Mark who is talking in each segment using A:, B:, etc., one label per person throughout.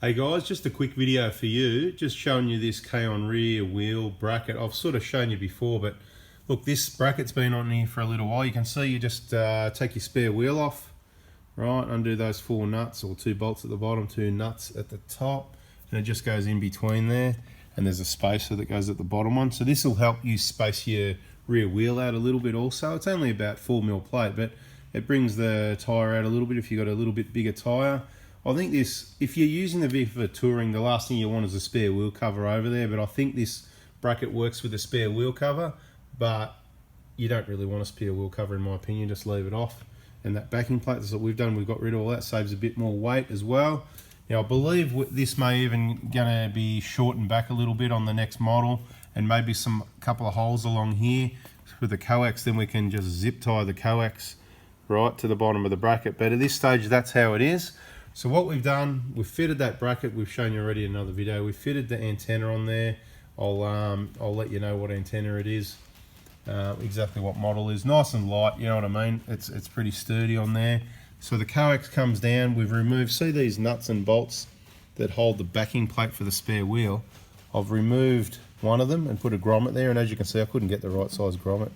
A: Hey guys, just a quick video for you, just showing you this Kaon rear wheel bracket. I've sort of shown you before, but look, this bracket's been on here for a little while. You can see you just take your spare wheel off, right, undo those 4 nuts or 2 bolts at the bottom, 2 nuts at the top, and it just goes in between there, and there's a spacer that goes at the bottom one. So this will help you space your rear wheel out a little bit also. It's only about 4mm plate, but it brings the tyre out a little bit if you've got a little bit bigger tyre. I think this, if you're using the vehicle for touring, the last thing you want is a spare wheel cover over there, but I think this bracket works with a spare wheel cover, but you don't really want a spare wheel cover in my opinion, just leave it off. And that backing plate, that's what we've done, we've got rid of all that, saves a bit more weight as well. Now I believe this may even gonna be shortened back a little bit on the next model, and maybe some couple of holes along here with the coax, then we can just zip tie the coax right to the bottom of the bracket. But at this stage, that's how it is. So what we've done, we've fitted that bracket. We've shown you already in another video. We fitted the antenna on there. I'll let you know what antenna it is, exactly what model it is. Nice and light, you know what I mean. It's pretty sturdy on there. So the coax comes down. We've removed, see these nuts and bolts that hold the backing plate for the spare wheel. I've removed one of them and put a grommet there, and as you can see, I couldn't get the right size grommet.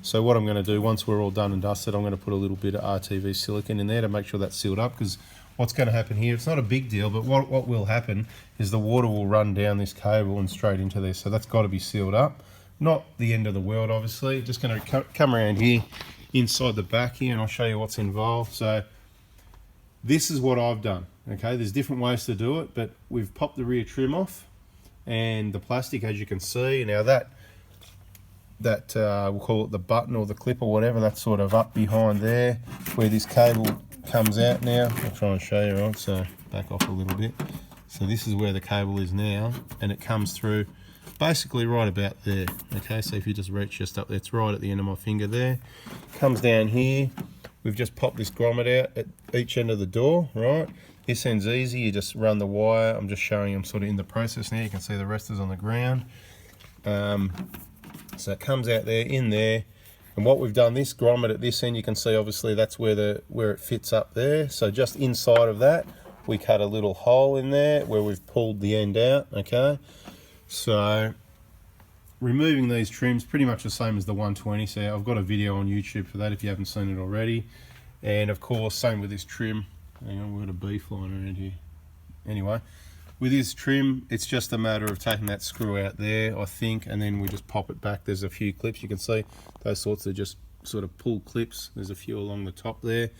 A: So what I'm going to do, once we're all done and dusted, I'm going to put a little bit of RTV silicone in there to make sure that's sealed up, because what's going to happen here, it's not a big deal, but what will happen is the water will run down this cable and straight into there, so that's got to be sealed up. Not the end of the world, obviously. Just going to come around here, inside the back here, and I'll show you what's involved. So this is what I've done, okay? There's different ways to do it, but we've popped the rear trim off, and the plastic, as you can see, now that we'll call it the button or the clip or whatever, that's sort of up behind there, where this cable comes out now. I'll try and show you, right? So back off a little bit. So this is where the cable is now, and it comes through basically right about there. Okay, so if you just reach just up there, it's right at the end of my finger there. Comes down here. We've just popped this grommet out at each end of the door, right? This end's easy, you just run the wire. I'm just showing them sort of in the process now. You can see the rest is on the ground. So it comes out there, in there. And what we've done, this grommet at this end, you can see obviously that's where it fits up there. So just inside of that, we cut a little hole in there where we've pulled the end out, okay? So removing these trims, pretty much the same as the 120. So I've got a video on YouTube for that if you haven't seen it already. And of course, same with this trim. Hang on, we've got a bee flying around here. Anyway, with this trim, it's just a matter of taking that screw out there, I think, and then we just pop it back. There's a few clips, you can see those sorts of just sort of pull clips. There's a few along the top there.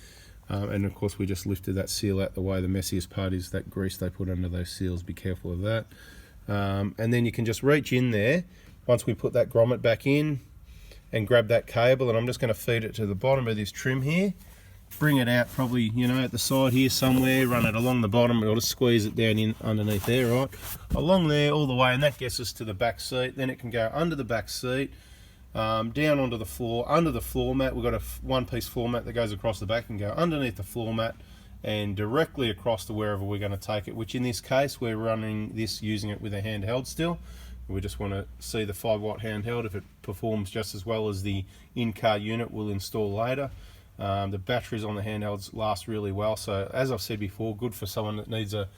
A: And of course we just lifted that seal out the way. The messiest part is that grease they put under those seals. Be careful of that. And then you can just reach in there once we put that grommet back in and grab that cable, and I'm just going to feed it to the bottom of this trim here. Bring it out probably, you know, at the side here somewhere, run it along the bottom, or just squeeze it down in underneath there, right? Along there all the way, and that gets us to the back seat. Then it can go under the back seat, down onto the floor, under the floor mat. We've got a one-piece floor mat that goes across the back and go underneath the floor mat and directly across to wherever we're going to take it, which in this case, we're running this using it with a handheld still. We just want to see the 5-watt handheld. If it performs just as well as the in-car unit, we'll install later. The batteries on the handhelds last really well, so as I've said before, good for someone that needs a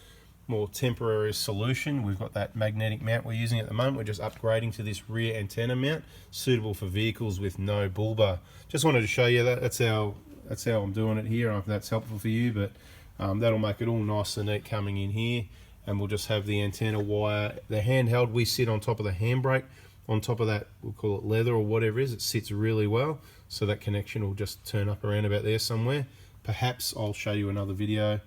A: more temporary solution. We've got that magnetic mount we're using at the moment. We're just upgrading to this rear antenna mount, suitable for vehicles with no bullbar. Just wanted to show you that. That's how I'm doing it here. I hope that's helpful for you, but that'll make it all nice and neat coming in here. And we'll just have the antenna wire. The handheld, we sit on top of the handbrake. On top of that, we'll call it leather or whatever it is. It sits really well, so that connection will just turn up around about there somewhere. Perhaps I'll show you another video.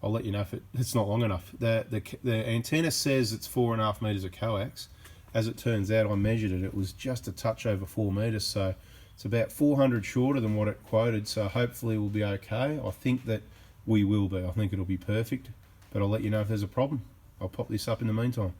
A: I'll let you know if it's not long enough. The antenna says it's 4.5 meters of coax. As it turns out, I measured it. It was just a touch over 4 meters, so it's about 400 shorter than what it quoted. So hopefully we'll be okay. I think that we will be. I think it'll be perfect, but I'll let you know if there's a problem. I'll pop this up in the meantime.